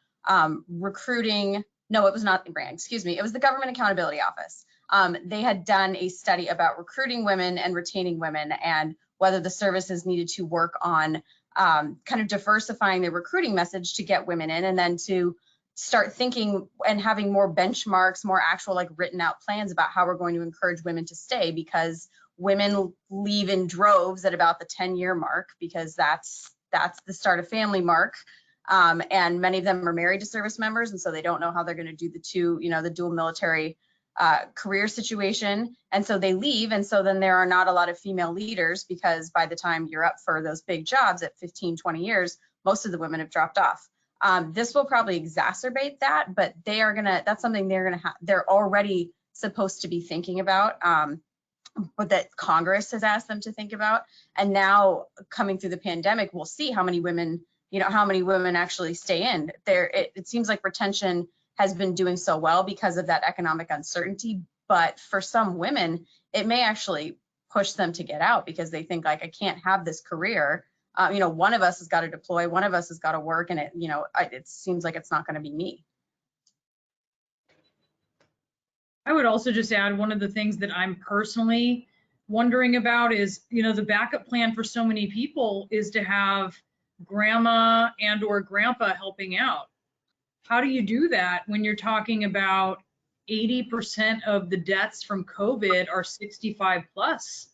recruiting. No, it was not RAND, excuse me. It was the Government Accountability Office. They had done a study about recruiting women and retaining women, and whether the services needed to work on kind of diversifying their recruiting message to get women in, and then to start thinking and having more benchmarks, more actual like written out plans about how we're going to encourage women to stay, because women leave in droves at about the 10-year mark, because that's the start of family mark. And many of them are married to service members, and so they don't know how they're going to do the dual military career situation. And so they leave. And so then there are not a lot of female leaders, because by the time you're up for those big jobs at 15, 20 years, most of the women have dropped off. This will probably exacerbate that, but that's something they're already supposed to be thinking about, but that Congress has asked them to think about. And now coming through the pandemic, we'll see how many women actually stay in there. It seems like retention has been doing so well because of that economic uncertainty, but for some women, it may actually push them to get out, because they think, like, I can't have this career. One of us has got to deploy, one of us has got to work, and it seems like it's not going to be me. I would also just add, one of the things that I'm personally wondering about is, the backup plan for so many people is to have grandma and or grandpa helping out. How do you do that when you're talking about 80% of the deaths from COVID are 65 plus?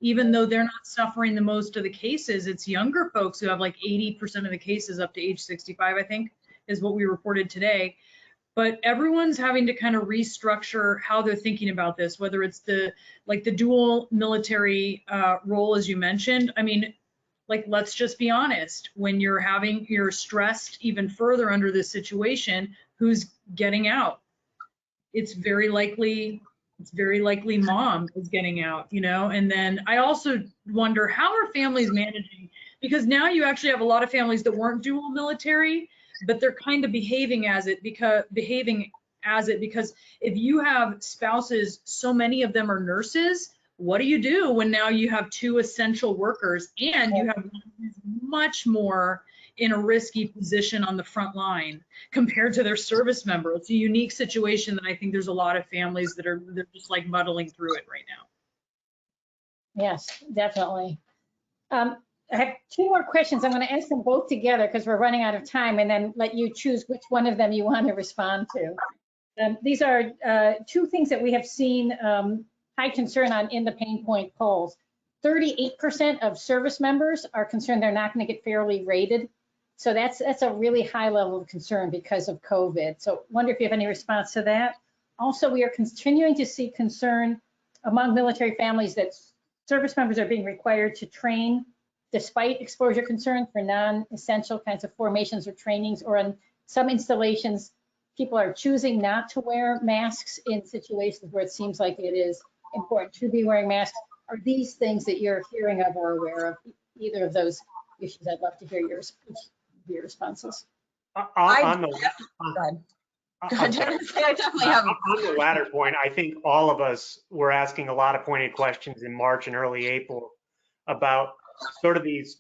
Even though they're not suffering the most of the cases, it's younger folks who have like 80% of the cases up to age 65, I think, is what we reported today. But everyone's having to kind of restructure how they're thinking about this, whether it's the dual military role, as you mentioned. I mean, let's just be honest, when you're stressed even further under this situation, who's getting out? It's very likely mom is getting out, and then I also wonder, how are families managing? Because now you actually have a lot of families that weren't dual military, but they're kind of behaving as it because if you have spouses, so many of them are nurses, what do you do when now you have two essential workers and you have much more in a risky position on the front line compared to their service member? It's a unique situation that I think there's a lot of families they're just like muddling through it right now. Yes, definitely. I have two more questions. I'm going to ask them both together because we're running out of time, and then let you choose which one of them you want to respond to. These are two things that we have seen high concern on in the pain point polls. 38% of service members are concerned they're not going to get fairly rated. So that's a really high level of concern because of COVID. So wonder if you have any response to that. Also, we are continuing to see concern among military families that service members are being required to train despite exposure concern for non-essential kinds of formations or trainings, or in some installations, people are choosing not to wear masks in situations where it seems like it is important to be wearing masks. Are these things that you're hearing of or aware of, either of those issues? I'd love to hear your responses. On the latter point, I think all of us were asking a lot of pointed questions in March and early April about sort of these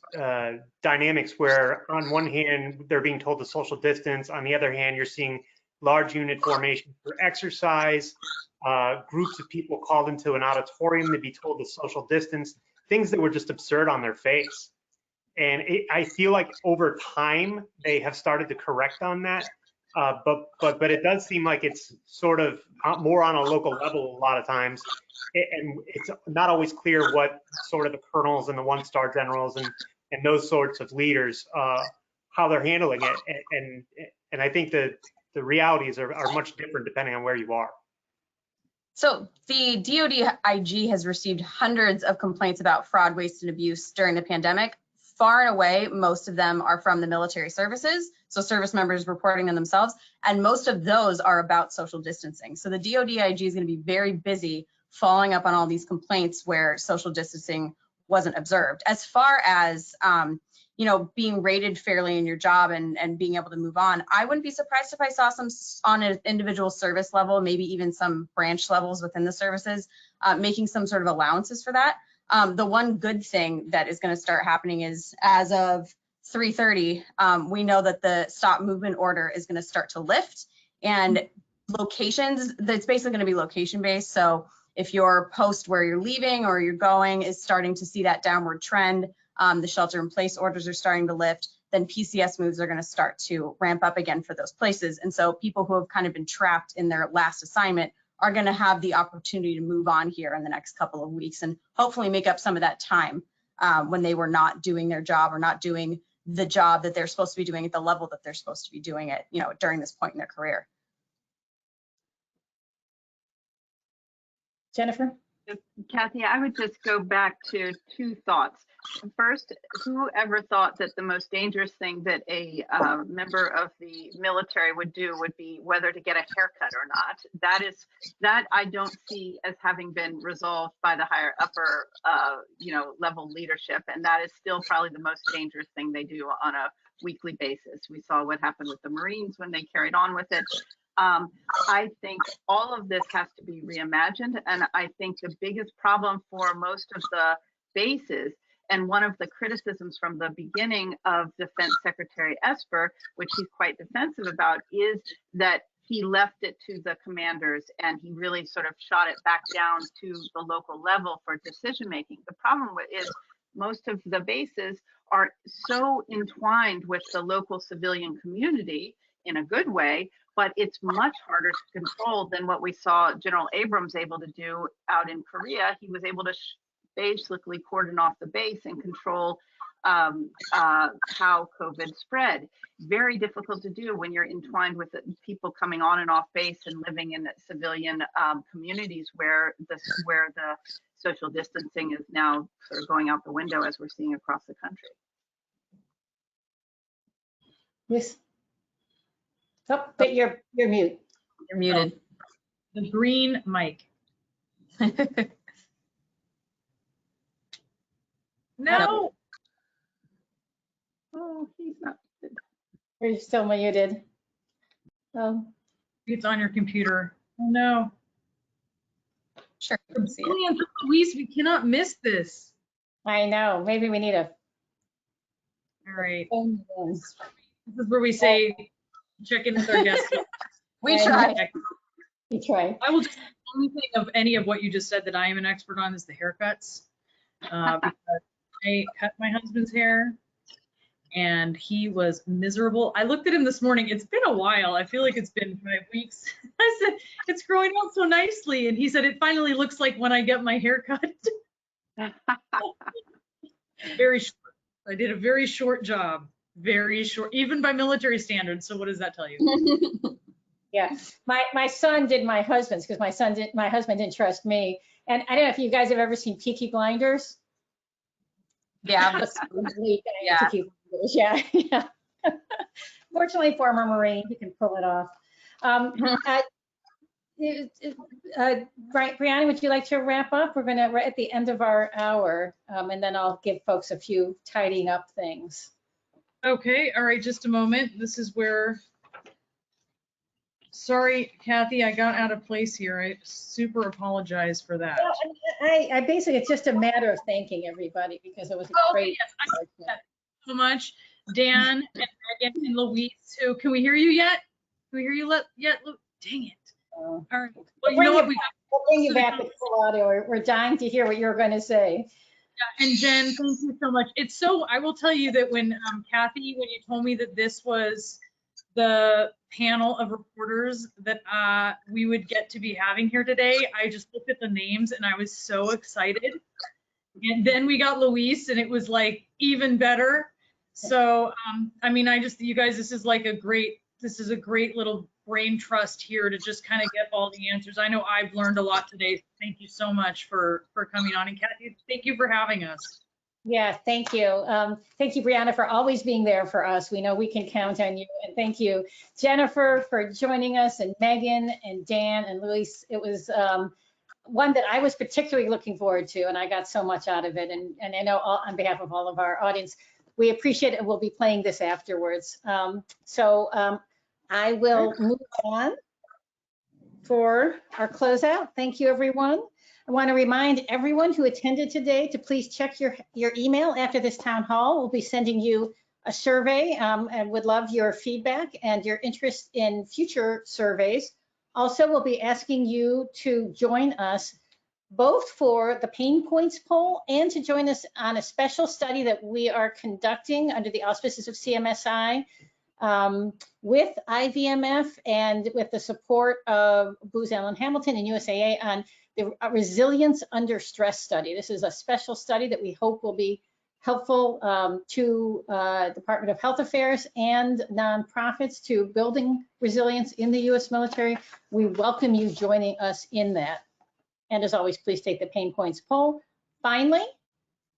dynamics where on one hand, they're being told to social distance. On the other hand, you're seeing large unit formation for exercise, groups of people called into an auditorium to be told to social distance, things that were just absurd on their face. And I feel like over time they have started to correct on that, but it does seem like it's sort of more on a local level a lot of times, and it's not always clear what sort of the colonels and the one-star generals and those sorts of leaders how they're handling it, and I think that the realities are much different depending on where you are. So the DoD IG has received hundreds of complaints about fraud, waste, and abuse during the pandemic. Far and away, most of them are from the military services, so service members reporting them themselves, and most of those are about social distancing. So the DoD IG is going to be very busy following up on all these complaints where social distancing wasn't observed. As far as you know, being rated fairly in your job and being able to move on, I wouldn't be surprised if I saw some on an individual service level, maybe even some branch levels within the services, making some sort of allowances for that. The one good thing that is going to start happening is, as of 3:30, we know that the stop movement order is going to start to lift, and locations, that's basically going to be location based. So if your post where you're leaving or you're going is starting to see that downward trend, the shelter in place orders are starting to lift, then PCS moves are going to start to ramp up again for those places. And so people who have kind of been trapped in their last assignment are going to have the opportunity to move on here in the next couple of weeks and hopefully make up some of that time when they were not doing their job or not doing the job that they're supposed to be doing at the level that they're supposed to be doing it, you know, during this point in their career. Jennifer? Kathy, I would just go back to two thoughts. First, whoever thought that the most dangerous thing that a member of the military would do would be whether to get a haircut or not. That I don't see as having been resolved by the higher upper level leadership, and that is still probably the most dangerous thing they do on a weekly basis. We saw what happened with the Marines when they carried on with it. I think all of this has to be reimagined, and I think the biggest problem for most of the bases, and one of the criticisms from the beginning of Defense Secretary Esper, which he's quite defensive about, is that he left it to the commanders and he really sort of shot it back down to the local level for decision making. The problem is most of the bases are so entwined with the local civilian community in a good way, but it's much harder to control than what we saw General Abrams able to do out in Korea. He was able to basically cordon off the base and control how COVID spread. Very difficult to do when you're entwined with people coming on and off base and living in civilian communities where the social distancing is now sort of going out the window, as we're seeing across the country. Yes. Oh, but you're mute. You're muted. The green mic. No. Oh, he's not. Are you still muted? Oh, It's on your computer. Oh no. Sure. Brilliant, Luis, we cannot miss this. I know. Maybe we need a. All right. This This is where we say check in with our guests. We try. We try. I will just, the only thing of any of what you just said that I am an expert on is the haircuts. Because I cut my husband's hair and he was miserable. I looked at him this morning. It's been a while. I feel like it's been 5 weeks. I said, it's growing out so nicely. And he said, it finally looks like when I get my hair cut. Very short. I did a very short job. Very short, even by military standards. So what does that tell you? Yeah, my son did my husband's because my husband didn't trust me. And I don't know if you guys have ever seen Peaky Blinders. Yeah. Yeah. Fortunately, former Marine, he can pull it off. Brianna, would you like to wrap up? We're at the end of our hour, and then I'll give folks a few tidying up things. Okay, all right, just a moment. This is where, sorry, Kathy, I got out of place here. I super apologize for that. Well, I basically, it's just a matter of thanking everybody because it was a great. Yes, I thank you so much. Dan and Megan and Louise, who, can we hear you yet? we hear you yet? Dang it. Oh. All right. Well, you know what? We'll bring you back with full audio. We're dying to hear what you're going to say. Yeah, and Jen, thank you so much. It's so, I will tell you that when Kathy, when you told me that this was the panel of reporters that we would get to be having here today, I just looked at the names and I was so excited. And then we got Luis and it was like even better. So, I mean, you guys, this is a great little brain trust here to just kind of get all the answers. I know I've learned a lot today. Thank you so much for coming on. And Kathy, thank you for having us. Yeah, thank you. Thank you, Brianna, for always being there for us. We know we can count on you. And thank you, Jennifer, for joining us, and Megan and Dan and Luis. It was one that I was particularly looking forward to, and I got so much out of it. And I know on behalf of all of our audience, we appreciate it. We'll be playing this afterwards. I will move on for our closeout. Thank you, everyone. I want to remind everyone who attended today to please check your email after this town hall. We'll be sending you a survey and would love your feedback and your interest in future surveys. Also, we'll be asking you to join us both for the pain points poll and to join us on a special study that we are conducting under the auspices of CMSI with IVMF and with the support of Booz Allen Hamilton and USAA on the resilience under stress study. This is a special study that we hope will be helpful to Department of Health Affairs and nonprofits to building resilience in the US military. We welcome you joining us in that. And as always, please take the pain points poll. Finally, I'd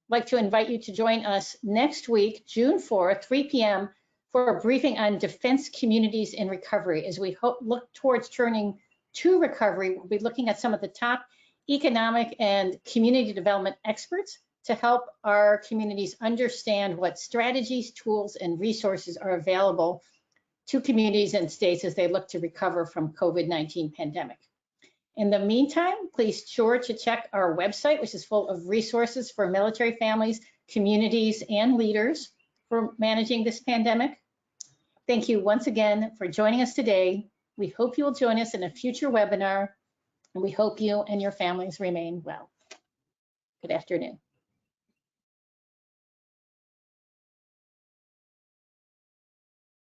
like to invite you to join us next week, June 4th, 3 p.m. for a briefing on defense communities in recovery. As we look towards turning to recovery, we'll be looking at some of the top economic and community development experts to help our communities understand what strategies, tools, and resources are available to communities and states as they look to recover from COVID-19 pandemic. In the meantime, please sure to check our website, which is full of resources for military families, communities, and leaders for managing this pandemic. Thank you once again for joining us today. We hope you will join us in a future webinar, and we hope you and your families remain well. Good afternoon.